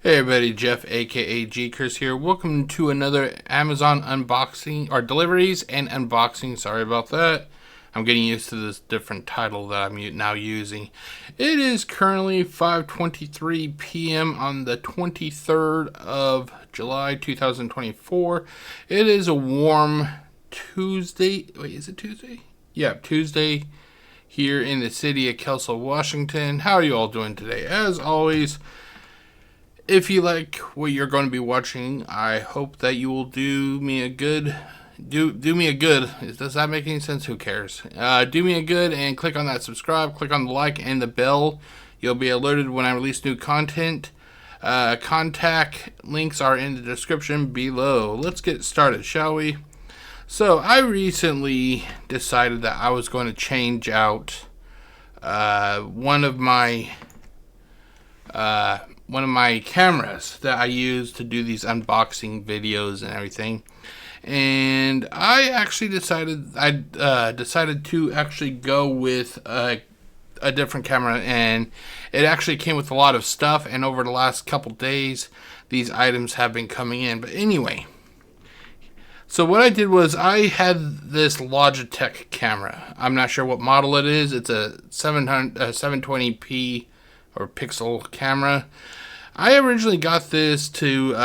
Hey everybody, Jeff aka GCurse here. Welcome to another Amazon unboxing or deliveries and unboxing. Sorry about that. I'm getting used to this different title that I'm now using. It is currently 5:23 p.m. on the 23rd of July 2024. It is a warm Tuesday. Wait, is it Tuesday? Yeah, Tuesday here in the city of Kelso, Washington. How are you all doing today? As always, if you like what you're going to be watching, I hope that you will do me a good. Do me a good. Does that make any sense? Who cares? Do me a good and click on that subscribe. Click on the like and the bell. You'll be alerted when I release new content. Contact links are in the description below. Let's get started, shall we? So I recently decided that I was going to change out one of my cameras that I use to do these unboxing videos and everything. And I actually decided to actually go with a different camera, and it actually came with a lot of stuff, and over the last couple days these items have been coming in. But anyway, so what I did was I had this Logitech camera. I'm not sure what model it is. It's a 720p or pixel camera. I originally got this to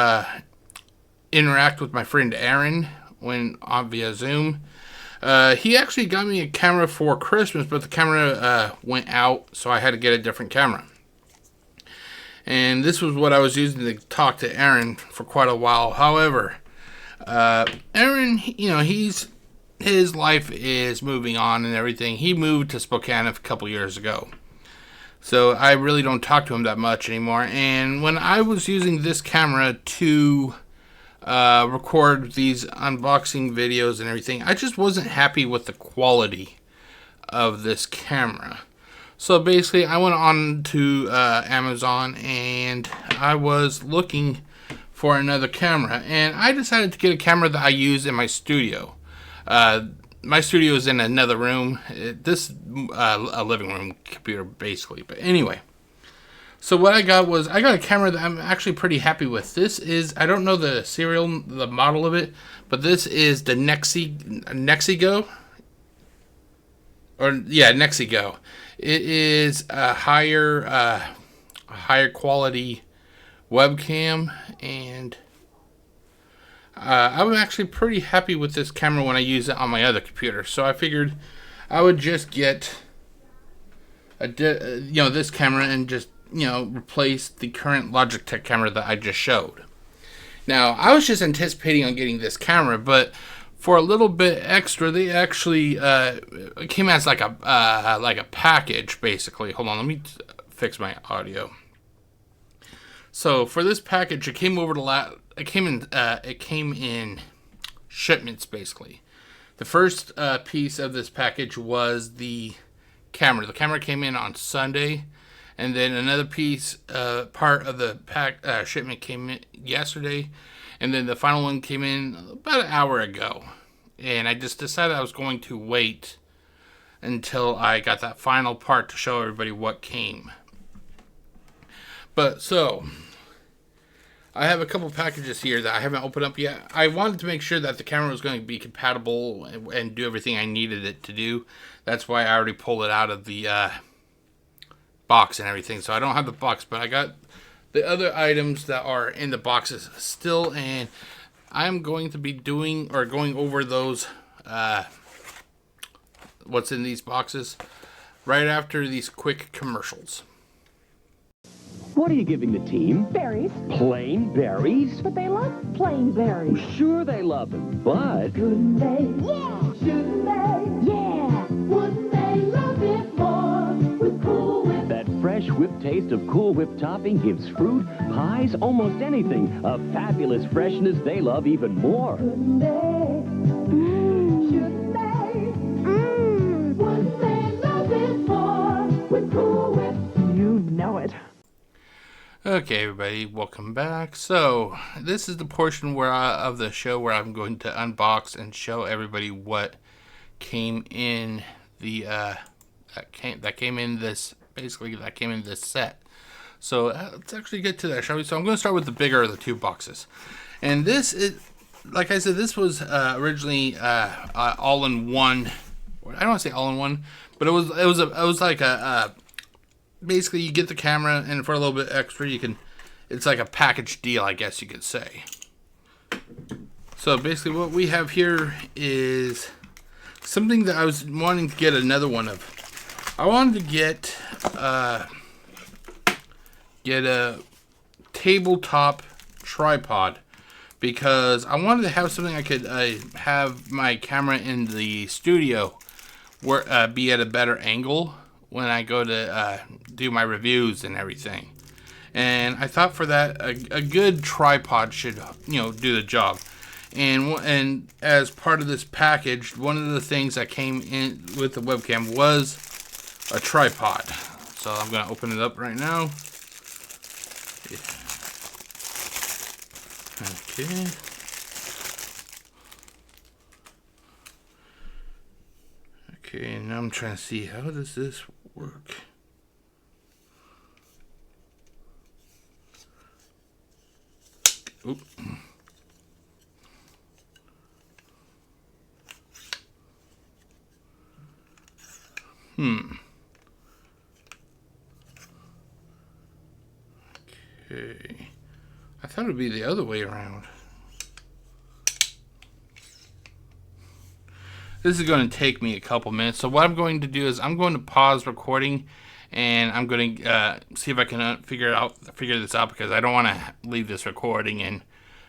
interact with my friend Aaron when on via Zoom. He actually got me a camera for Christmas, but the camera went out, so I had to get a different camera. And this was what I was using to talk to Aaron for quite a while. However, Aaron, his life is moving on and everything. He moved to Spokane a couple years ago, so I really don't talk to him that much anymore. And when I was using this camera to record these unboxing videos and everything, I just wasn't happy with the quality of this camera. So basically, I went on to Amazon and I was looking for another camera. And I decided to get a camera that I use in my studio. My studio is in another room. This a living room computer, basically. But anyway, so what I got was I got a camera that I'm actually pretty happy with. This is, I don't know the model of it, but this is the NexiGo. NexiGo. It is a higher quality webcam, and I'm actually pretty happy with this camera when I use it on my other computer. So I figured I would just get this camera and just replace the current Logitech camera that I just showed. Now, I was just anticipating on getting this camera, but for a little bit extra, they actually it came as like a package, basically. Hold on, let me fix my audio. So for this package, it came in shipments, basically. The first piece of this package was the camera. The camera came in on Sunday, and then another piece, part of the shipment came in yesterday, and then the final one came in about an hour ago. And I just decided I was going to wait until I got that final part to show everybody what came. But so, I have a couple packages here that I haven't opened up yet. I wanted to make sure that the camera was going to be compatible and do everything I needed it to do. That's why I already pulled it out of the box and everything. So I don't have the box, but I got the other items that are in the boxes still. And I'm going to be going over those, what's in these boxes, right after these quick commercials. What are you giving the team? Berries. Plain berries? But they love plain berries. Sure they love them, but... Couldn't they? Yeah. Shouldn't they? Yeah. Wouldn't they love it more with Cool Whip? That fresh whip taste of Cool Whip topping gives fruit, pies, almost anything a fabulous freshness they love even more. Couldn't they? Shouldn't they? Wouldn't they love it more with Cool Whip? You know it. Okay, everybody, welcome back. So, this is the portion of the show where I'm going to unbox and show everybody what came in the that came in this set. So let's actually get to that, shall we? So I'm going to start with the bigger of the two boxes. And this is, like I said, this was originally all in one. I don't want to say all in one, but it was like basically you get the camera, and for a little bit extra, you can. It's like a package deal, I guess you could say. So basically, what we have here is something that I was wanting to get another one of. I wanted to get a tabletop tripod because I wanted to have something I could have my camera in the studio where be at a better angle when I go to do my reviews and everything. And I thought for that a good tripod should do the job. And as part of this package, one of the things that came in with the webcam was a tripod. So I'm going to open it up right now. Okay. Okay, now I'm trying to see, how does this work? Oop. Okay. I thought it would be the other way around. This is going to take me a couple minutes. So what I'm going to do is I'm going to pause recording, and I'm going to see if I can figure this out, because I don't want to leave this recording and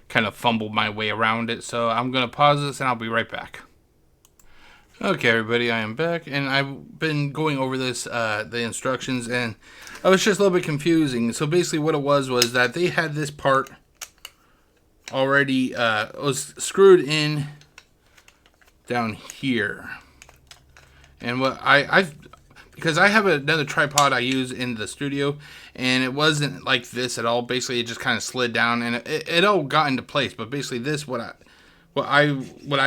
kind of fumble my way around it. So I'm going to pause this, and I'll be right back. Okay, everybody, I am back, and I've been going over this, the instructions, and I was just a little bit confusing. So basically what it was that they had this part already, was screwed in down here. And what because I have another tripod I use in the studio, and it wasn't like this at all. Basically, it just kind of slid down, and it all got into place. But basically this, what I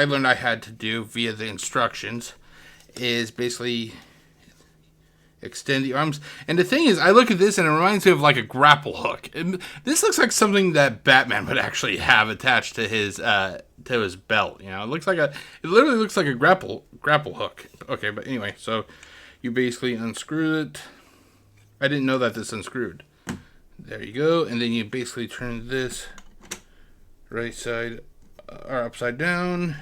learned I had to do via the instructions is basically extend the arms. And the thing is, I look at this and it reminds me of like a grapple hook. This looks like something that Batman would actually have attached to his belt. It literally looks like a grapple hook. Okay, but anyway, so you basically unscrew it. I didn't know that this unscrewed. There you go, and then you basically turn this right side or upside down,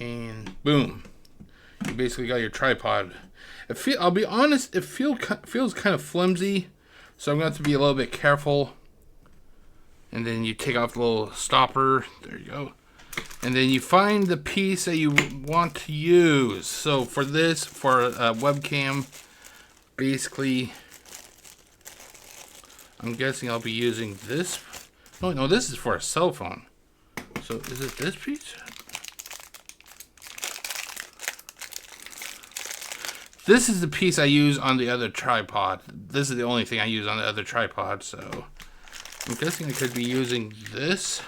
and boom, you basically got your tripod. I'll be honest, it feels kind of flimsy, so I'm going to have to be a little bit careful. And then you take off the little stopper. There you go. And then you find the piece that you want to use. So for a webcam, basically, I'm guessing I'll be using this. Oh no, this is for a cell phone. So is it this piece? This is the piece I use on the other tripod. This is the only thing I use on the other tripod, so I'm guessing I could be using this.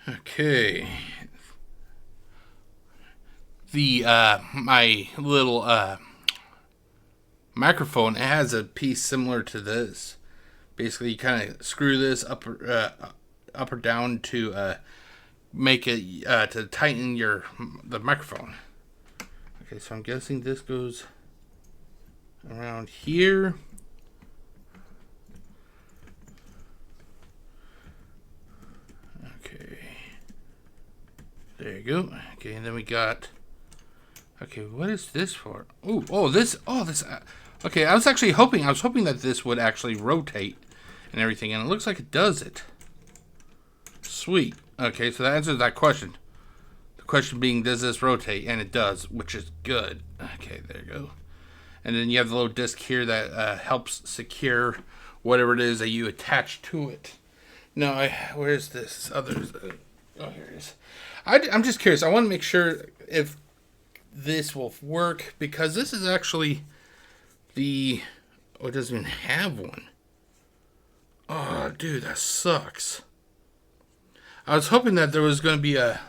Okay. My little microphone, it has a piece similar to this. Basically, you kind of screw this up or down to make it to tighten the microphone. Okay, so I'm guessing this goes around here. Okay, there you go. Okay, and then we got. Okay, what is this for? This. Okay, I was hoping that this would actually rotate and everything, and it looks like it does it. Sweet. Okay, so that answers that question. The question being, does this rotate? And it does, which is good. Okay, there you go. And then you have the little disc here that helps secure whatever it is that you attach to it. Now, where's this other? Oh, here it is. I'm just curious. I want to make sure if this will work, because this is actually it doesn't even have one. Oh, dude, that sucks. I was hoping that there was going to be a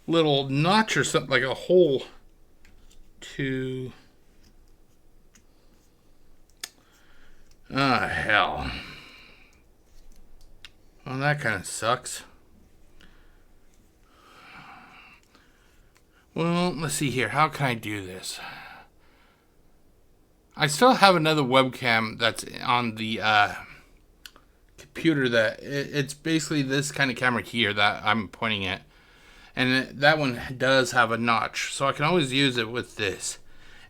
little notch or something, like a hole to... Ah, hell. Well, that kind of sucks. Well, let's see here. How can I do this? I still have another webcam that's on the computer that it's basically this kind of camera here that I'm pointing at. And that one does have a notch. So I can always use it with this.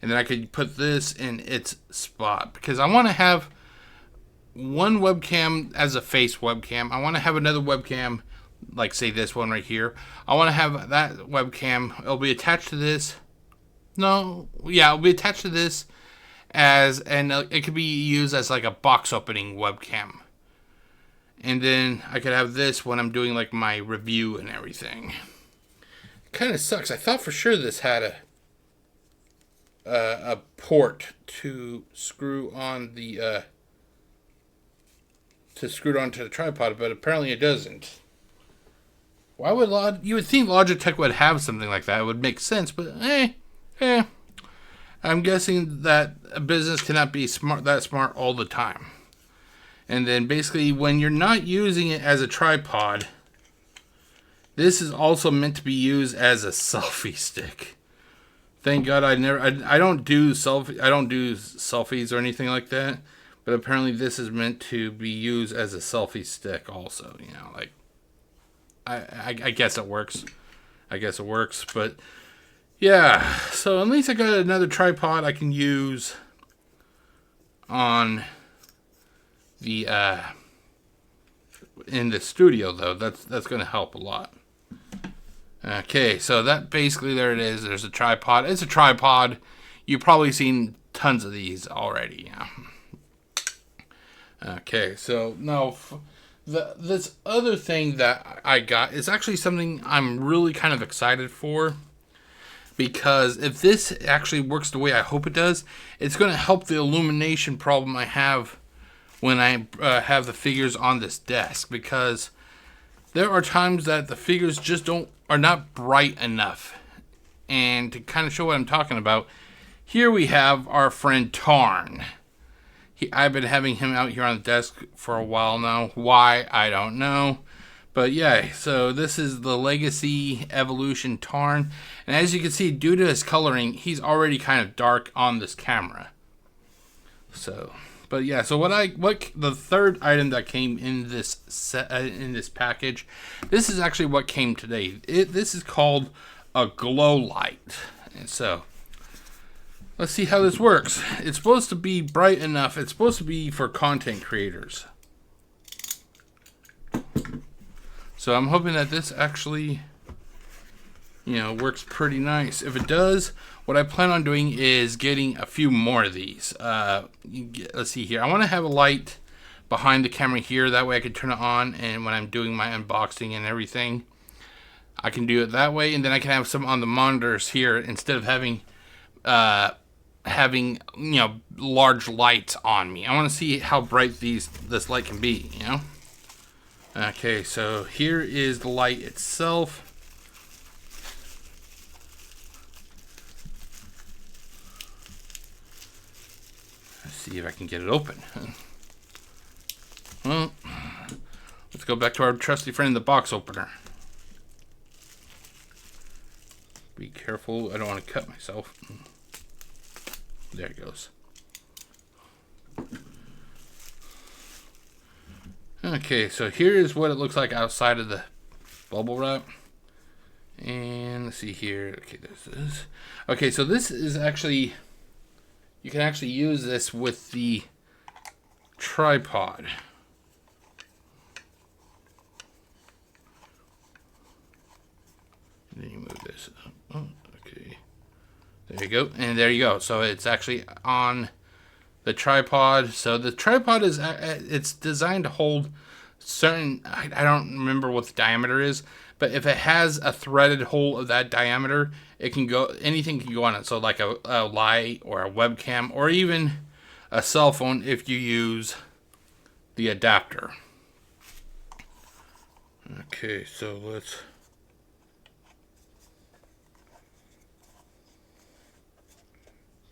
And then I could put this in its spot. Because I want to have one webcam as a face webcam. I want to have another webcam, like say this one right here. I want to have that webcam. It'll be attached to this. No, yeah, it'll be attached to this and it could be used as like a box opening webcam. And then I could have this when I'm doing like my review and everything. Kind of sucks. I thought for sure this had a port to screw on the onto the tripod, but apparently it doesn't. Why would you would think Logitech would have something like that? It would make sense, but I'm guessing that a business cannot be that smart all the time. And then basically when you're not using it as a tripod, this is also meant to be used as a selfie stick. Thank God I don't do selfies or anything like that. But apparently this is meant to be used as a selfie stick also, you know, like I guess it works. I guess it works, but yeah, so at least I got another tripod I can use on the in the studio though. That's going to help a lot. Okay, so that basically there it is. There's a tripod. It's a tripod. You've probably seen tons of these already. Yeah. Okay, so now this other thing that I got is actually something I'm really kind of excited for. Because if this actually works the way I hope it does, it's going to help the illumination problem I have when I have the figures on this desk. Because there are times that the figures just are not bright enough. And to kind of show what I'm talking about, here we have our friend Tarn. I've been having him out here on the desk for a while now. Why, I don't know. But yeah, so this is the Legacy Evolution Tarn. And as you can see, due to his coloring, he's already kind of dark on this camera. So, but yeah, so what the third item that came in this in this package, this is actually what came today. This is called a glow light. And so, let's see how this works. It's supposed to be bright enough. It's supposed to be for content creators. So I'm hoping that this actually, works pretty nice. If it does, what I plan on doing is getting a few more of these. Let's see here. I want to have a light behind the camera here. That way I can turn it on, and when I'm doing my unboxing and everything, I can do it that way. And then I can have some on the monitors here instead of having large lights on me. I want to see how bright this light can be, Okay, so here is the light itself. Let's see if I can get it open. Well, let's go back to our trusty friend, the box opener. Be careful, I don't want to cut myself. There it goes. Okay, so here is what it looks like outside of the bubble wrap. And let's see here. Okay, there's this. Okay, so this is actually, you can actually use this with the tripod. And then you move this up. Oh, okay. There you go. And there you go. So it's actually on the tripod. So the tripod is, it's designed to hold certain, I don't remember what the diameter is, but if it has a threaded hole of that diameter, it can go, anything can go on it. So like a light or a webcam or even a cell phone if you use the adapter. Okay, so let's...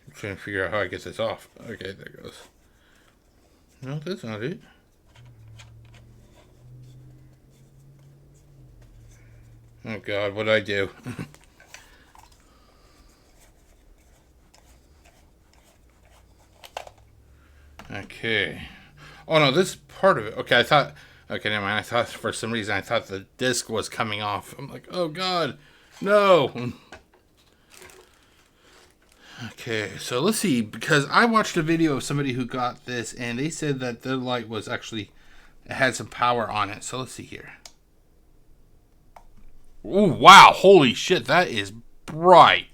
I'm trying to figure out how I get this off. Okay, there it goes. No, that's not it. Oh God, what did I do? Okay. Oh no, this is part of it. Okay, I thought... Okay, never mind. I thought for some reason I thought the disc was coming off. I'm like, oh God, no. Okay, so let's see, because I watched a video of somebody who got this, and they said that the light was actually, it had some power on it. So let's see here. Oh, wow, holy shit, that is bright.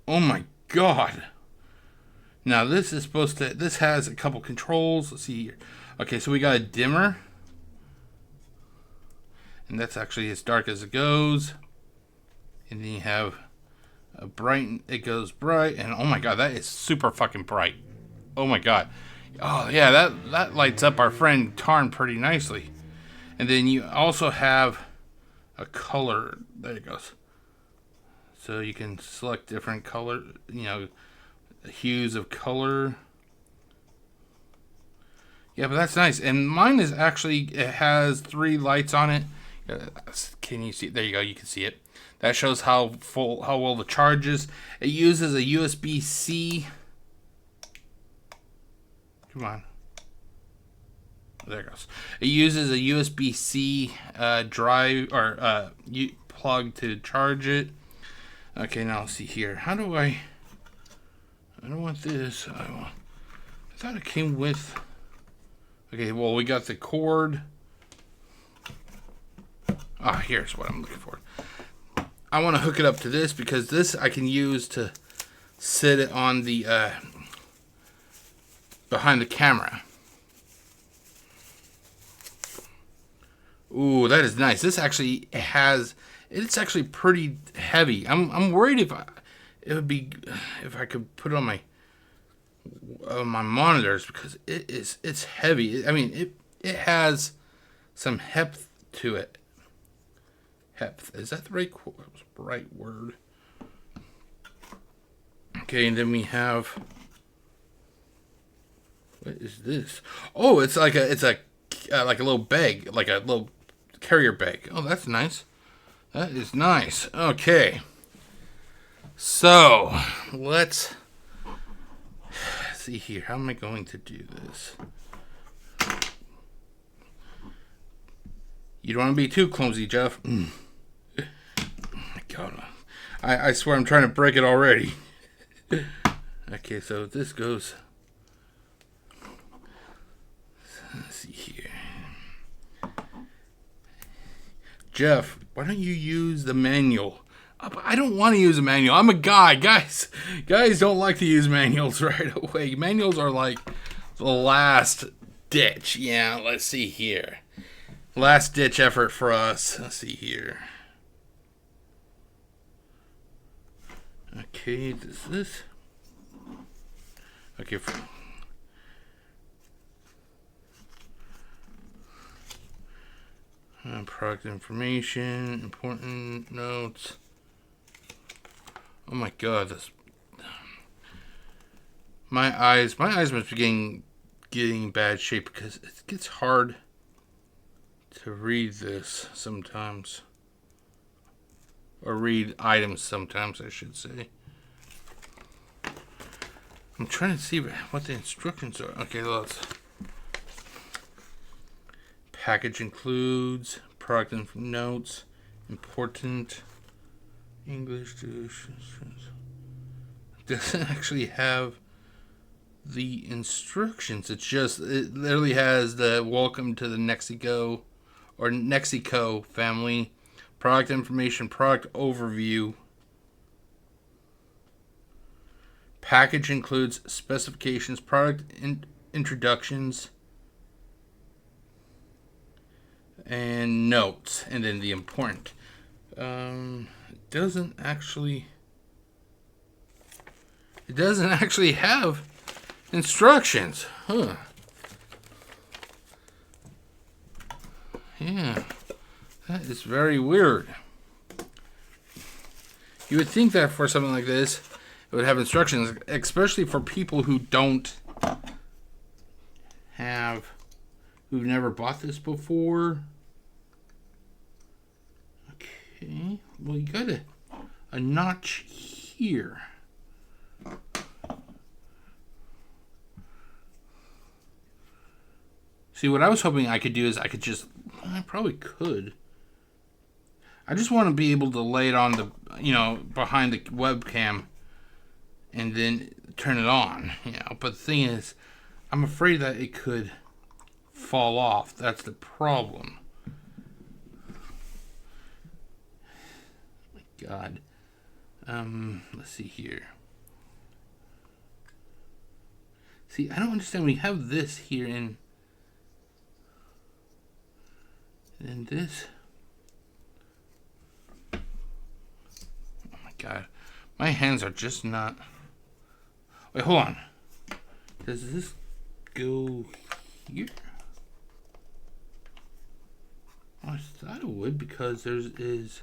Oh my God. Now this is supposed to, this has a couple controls. Let's see here. Okay, so we got a dimmer. And that's actually as dark as it goes. And then you have a bright, it goes bright, and oh my God, that is super fucking bright. Oh my God. Oh yeah, that lights up our friend Tarn pretty nicely. And then you also have a color. There it goes. So you can select different color, you know, hues of color. Yeah, but that's nice. And mine is actually, it has 3 lights on it. Can you see? There you go. You can see it. That shows how well the charge is. It uses a USB-C. Come on. There it goes. It uses a USB-C drive or plug to charge it. Okay, now let's see here. How do I don't want this. I thought it came with. Okay, well we got the cord. Ah, here's what I'm looking for. I want to hook it up to this because this I can use to sit it on the behind the camera. Ooh, that is nice. This actually has, it's actually pretty heavy. I'm worried if if I could put it on my monitors because it's heavy. I mean, it has some heft to it. Heft, is that the right word? Okay, and then we have, what is this? Oh, it's like a little bag, like a little carrier bag. Oh, that's nice. That is nice. Okay, so let's see here. How am I going to do this? You don't want to be too clumsy, Jeff. God, I swear I'm trying to break it already. Okay, so this goes. Let's see here. Jeff, why don't you use the manual? I don't want to use a manual. I'm a guy. Guys don't like to use manuals right away. Manuals are like the last ditch. Yeah, let's see here. Last ditch effort for us. Let's see here. Okay, this. Okay. Product information, important notes. Oh my God, this. My eyes must be getting bad shape because it gets hard to read this sometimes. Or read items sometimes, I should say. I'm trying to see what the instructions are. Okay, let's. Package includes product notes, important English to. It doesn't actually have the instructions. It literally has the welcome to the NexiGo or NexiGo family. Product information, product overview. Package includes specifications, product introductions, and notes, and then the important. It doesn't actually have instructions, huh? Yeah. That is very weird. You would think that for something like this, it would have instructions, especially for people who who've never bought this before. Okay, well, you got a notch here. See, what I was hoping I could do is I probably could. I just want to be able to lay it on the, behind the webcam and then turn it on, But the thing is, I'm afraid that it could fall off. That's the problem. Oh my God. Let's see here. See, I don't understand. We have this here and this. Oh my God. My hands are just not. Wait, hold on. Does this go here? I thought it would because there's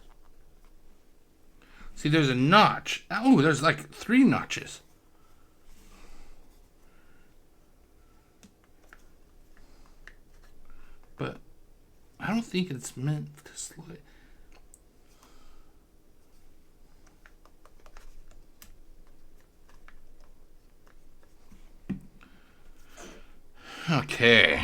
see, there's a notch. Oh, there's like 3 notches. But I don't think it's meant to slide. Okay.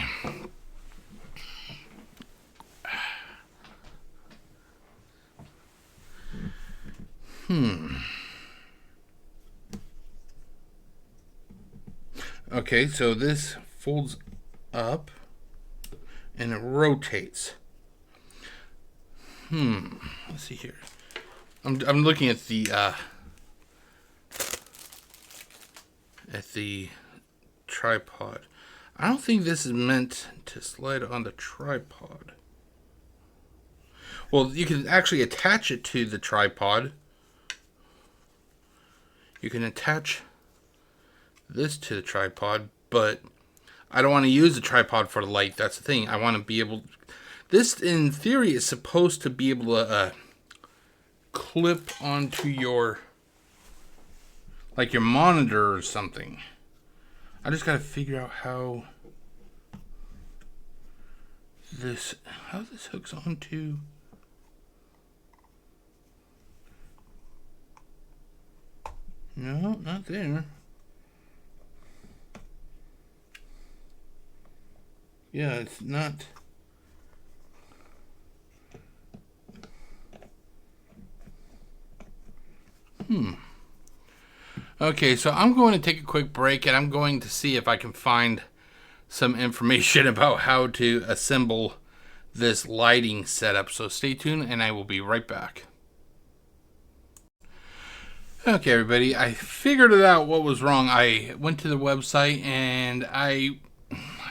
Okay, so this folds up and it rotates. Let's see here. I'm looking at the tripod. I don't think this is meant to slide on the tripod. Well, you can actually attach it to the tripod. You can attach this to the tripod, but I don't want to use the tripod for the light. That's the thing. I want to be able... This, in theory, is supposed to be able to clip onto your... like your monitor or something. I just got to figure out how this hooks onto... No, not there. Yeah, it's not. Okay, so I'm going to take a quick break and I'm going to see if I can find some information about how to assemble this lighting setup. So stay tuned and I will be right back. Okay, everybody, I figured it out what was wrong. I went to the website and I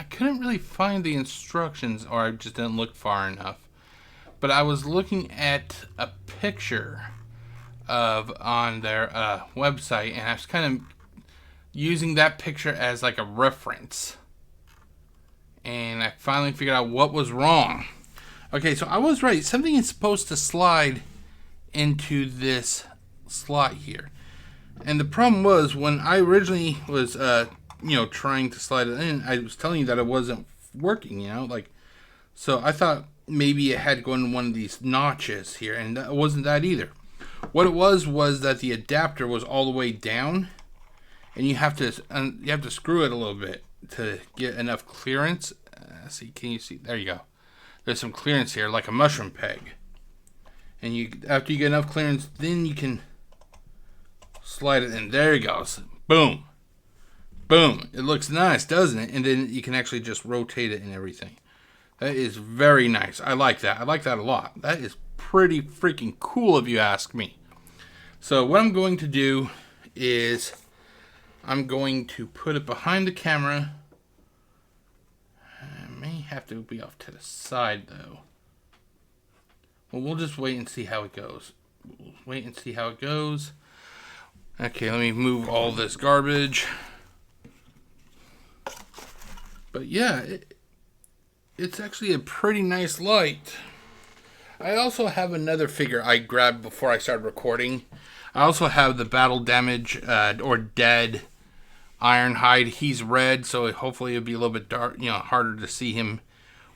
couldn't really find the instructions, or I just didn't look far enough. But I was looking at a picture on their website, and I was kind of using that picture as like a reference. And I finally figured out what was wrong. Okay, so I was right. Something is supposed to slide into this slot here. And the problem was, when I originally was trying to slide it in, I was telling you that it wasn't working, so I thought maybe it had gone in one of these notches here, and that wasn't that either. What it was that the adapter was all the way down, and you have to screw it a little bit to get enough clearance. See, can you see? There you go. There's some clearance here, like a mushroom peg. And after you get enough clearance, then you can slide it in. There it goes. Boom. Boom. It looks nice, doesn't it? And then you can actually just rotate it and everything. That is very nice. I like that. I like that a lot. That is pretty freaking cool if you ask me. So what I'm going to do is I'm going to put it behind the camera. I may have to be off to the side though. Well, we'll just wait and see how it goes. Okay, let me move all this garbage. But yeah, it's actually a pretty nice light. I also have another figure I grabbed before I started recording. I also have the Battle Damage or Dead Ironhide. He's red, so hopefully it'll be a little bit dark, harder to see him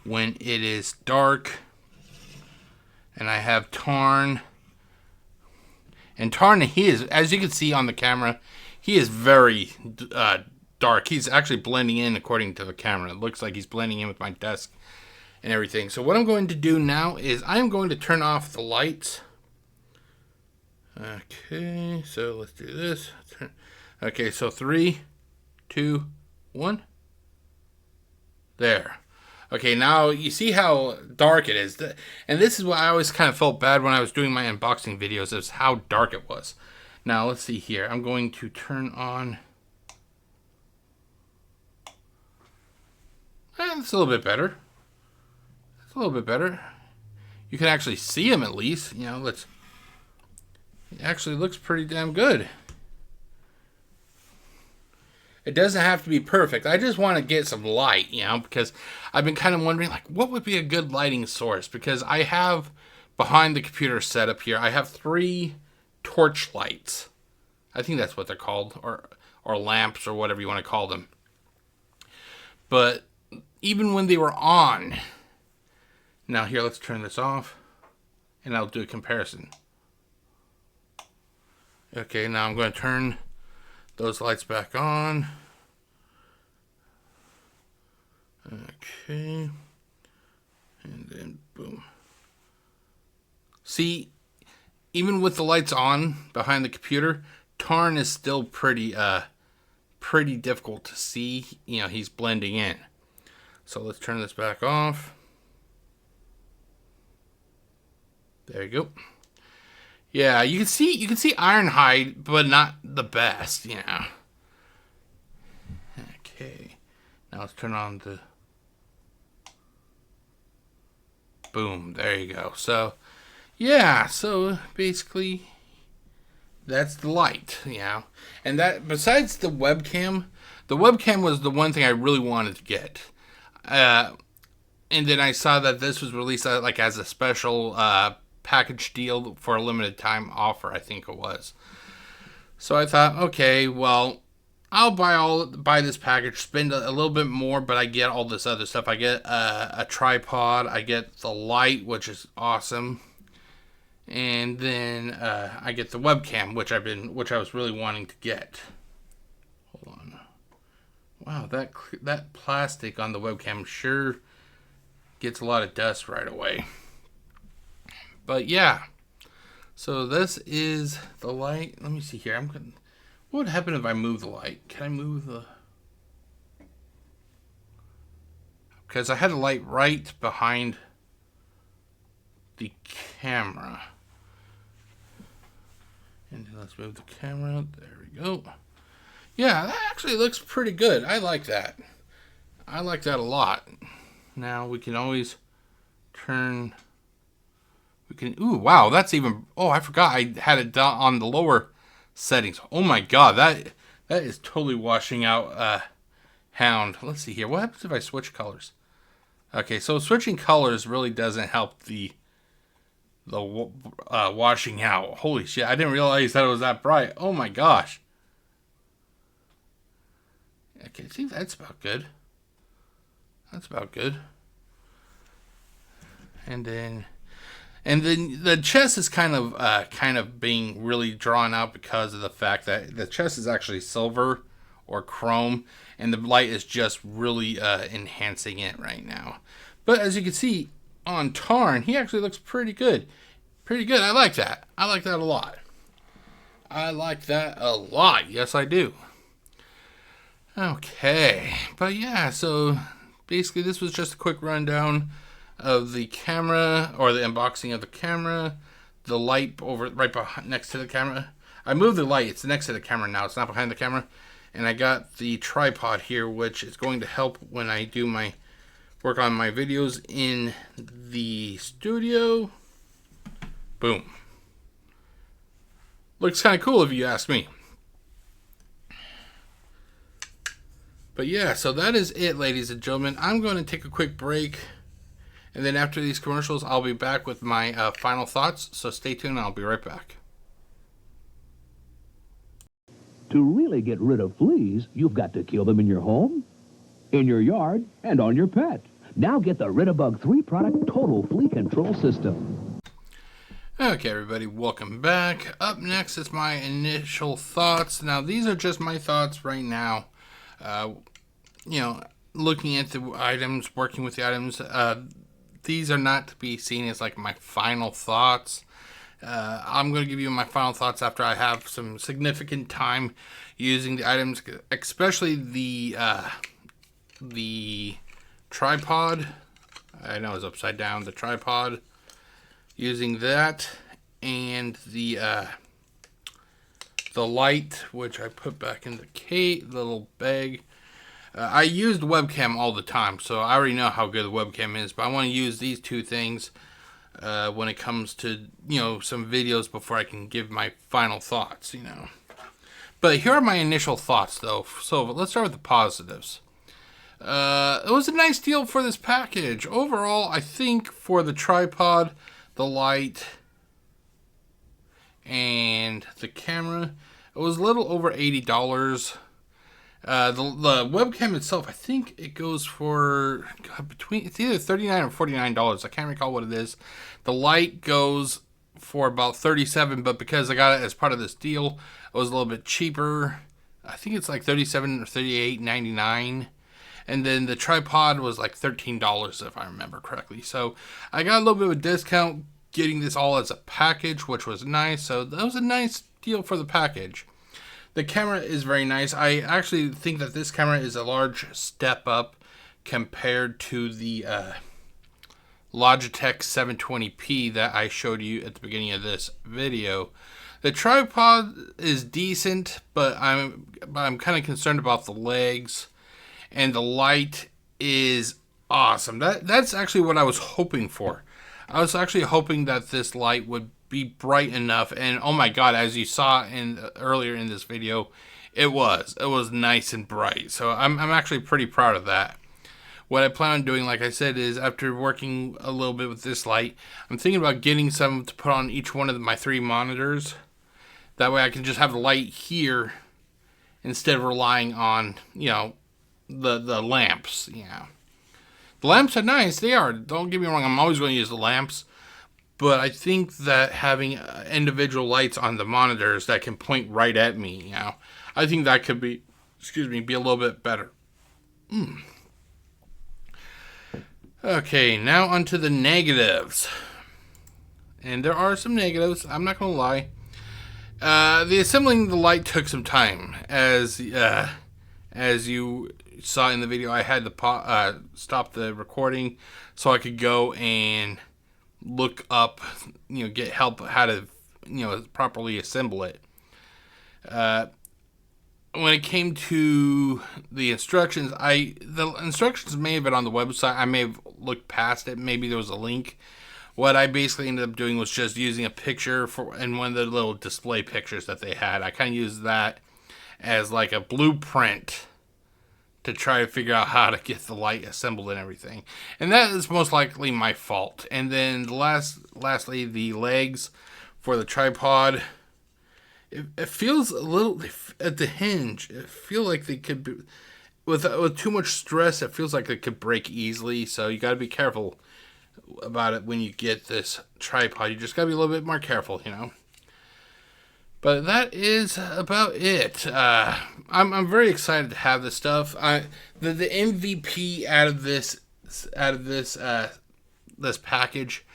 when it is dark. And I have Tarn. And Tarn, he is, as you can see on the camera, he is very dark. He's actually blending in according to the camera. It looks like he's blending in with my desk and everything. So what I'm going to do now is I'm going to turn off the lights. Okay, so let's do this. Okay, so 3, 2, 1. There. Okay, now you see how dark it is. And this is what I always kind of felt bad when I was doing my unboxing videos, is how dark it was. Now, let's see here. I'm going to turn on... It's a little bit better. It's a little bit better. You can actually see him at least. It actually looks pretty damn good. It doesn't have to be perfect. I just want to get some light, because I've been kind of wondering, like, what would be a good lighting source? Because I have, behind the computer setup here, I have 3 torch lights. I think that's what they're called, or lamps, or whatever you want to call them. But even when they were on, now here, let's turn this off, and I'll do a comparison. Okay, now I'm going to turn those lights back on. Okay. And then boom. See, even with the lights on behind the computer, Tarn is still pretty difficult to see. He's blending in. So let's turn this back off. There you go. Yeah, you can see Ironhide, but not the best, Okay. Now let's turn on the... Boom, there you go. So, yeah, so basically that's the light, And that, besides the webcam was the one thing I really wanted to get. And then I saw that this was released as a special package deal for a limited time offer, I think it was. So I thought, okay, well, I'll buy this package, spend a little bit more, but I get all this other stuff. I get a tripod, I get the light, which is awesome, and then I get the webcam, which I was really wanting to get. Hold on. Wow, that plastic on the webcam sure gets a lot of dust right away. But yeah, so this is the light. Let me see here. What would happen if I move the light? Can I move the... Because I had a light right behind the camera. And let's move the camera. There we go. Yeah, that actually looks pretty good. I like that. I like that a lot. Now we can always turn... Ooh, wow, that's even... Oh, I forgot I had it down on the lower settings. Oh my god, that is totally washing out Hound. Let's see here. What happens if I switch colors? Okay, so switching colors really doesn't help the washing out. Holy shit, I didn't realize that it was that bright. Oh my gosh. Okay, see, that's about good. That's about good. And then the chest is kind of being really drawn out because of the fact that the chest is actually silver or chrome, and the light is just really enhancing it right now. But as you can see on Tarn, he actually looks pretty good. Pretty good. I like that. I like that a lot. I like that a lot. Yes, I do. Okay. But yeah, so basically this was just a quick rundown of the camera, or the unboxing of the camera, the light over right behind, next to the camera. I moved the light, it's next to the camera now, it's not behind the camera. And I got the tripod here, which is going to help when I do my work on my videos in the studio. Boom. Looks kind of cool if you ask me. But yeah, so that is it, ladies and gentlemen. I'm going to take a quick break, And then after these commercials, I'll be back with my final thoughts. So stay tuned, and I'll be right back. To really get rid of fleas, you've got to kill them in your home, in your yard, and on your pet. Now get the Rid-A-Bug 3-product total flea control system. Okay, everybody, welcome back. Up next is my initial thoughts. Now, these are just my thoughts right now. Looking at the items, working with the items, these are not to be seen as like my final thoughts. I'm going to give you my final thoughts after I have some significant time using the items, especially the tripod. I know it's upside down. The tripod, using that, and the light, which I put back in the little bag. I used webcam all the time, so I already know how good the webcam is, but I want to use these two things when it comes to, some videos before I can give my final thoughts, But here are my initial thoughts, though. So let's start with the positives. It was a nice deal for this package. Overall, I think for the tripod, the light, and the camera, it was a little over $80. The webcam itself, I think it goes for it's either $39 or $49. I can't recall what it is. The light goes for about $37, but because I got it as part of this deal, it was a little bit cheaper. I think it's like $37 or $38.99. And then the tripod was like $13, if I remember correctly. So I got a little bit of a discount getting this all as a package, which was nice. So that was a nice deal for the package. The camera is very nice. I actually think that this camera is a large step up compared to the Logitech 720p that I showed you at the beginning of this video. The tripod is decent, but I'm kind of concerned about the legs, and the light is awesome. That's actually what I was hoping for. I was actually hoping that this light would be bright enough, and oh my god, as you saw earlier in this video, it was nice and bright. So I'm actually pretty proud of that. What I plan on doing, like I said, is after working a little bit with this light, I'm thinking about getting some to put on each one of my 3 monitors. That way I can just have the light here instead of relying on, the lamps. The lamps are nice. They are. Don't get me wrong. I'm always going to use the lamps. But I think that having individual lights on the monitors that can point right at me, I think that could be a little bit better. Okay, now onto the negatives. And there are some negatives, I'm not going to lie. The assembling the light took some time. As you saw in the video, I had to stop the recording so I could go and look up, get help how to, properly assemble it. When it came to the instructions, the instructions may have been on the website. I may have looked past it. Maybe there was a link. What I basically ended up doing was just using a picture and one of the little display pictures that they had. I kind of used that as like a blueprint to try to figure out how to get the light assembled and everything. And that is most likely my fault. And then lastly, the legs for the tripod. It feels a little, at the hinge, it feels like they could be, with too much stress, it feels like it could break easily. So you got to be careful about it when you get this tripod. You just got to be a little bit more careful, But that is about it. I'm very excited to have this stuff. The MVP out of this package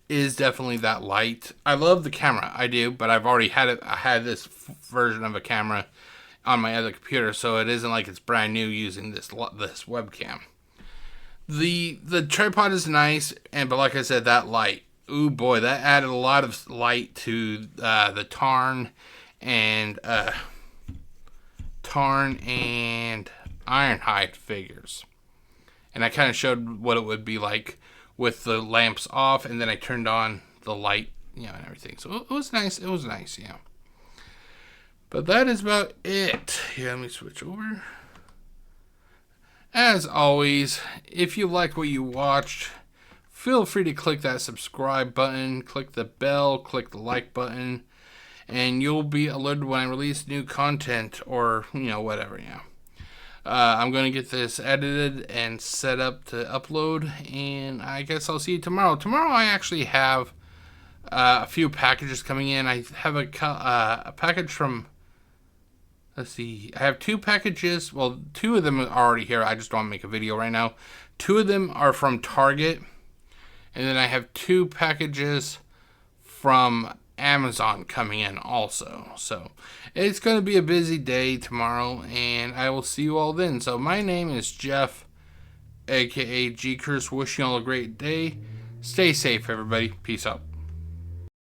is definitely that light. I love the camera, I do, but I've already had it. I had this version of a camera on my other computer, so it isn't like it's brand new using this webcam. The tripod is nice, but like I said, that light. Ooh boy, that added a lot of light to the Tarn and Ironhide figures. And I kind of showed what it would be like with the lamps off, and then I turned on the light, and everything. So it was nice. It was nice, But that is about it. Let me switch over. As always, if you liked what you watched, feel free to click that subscribe button, click the bell, click the like button, and you'll be alerted when I release new content or, whatever, I'm going to get this edited and set up to upload, and I guess I'll see you tomorrow. Tomorrow I actually have a few packages coming in. I have a package from, let's see, I have 2 packages. Well, 2 of them are already here. I just don't want to make a video right now. 2 of them are from Target, and then I have 2 packages from Amazon coming in also. So it's going to be a busy day tomorrow, and I will see you all then. So my name is Jeff, aka GCurse. Wishing you all a great day. Stay safe, everybody. Peace out.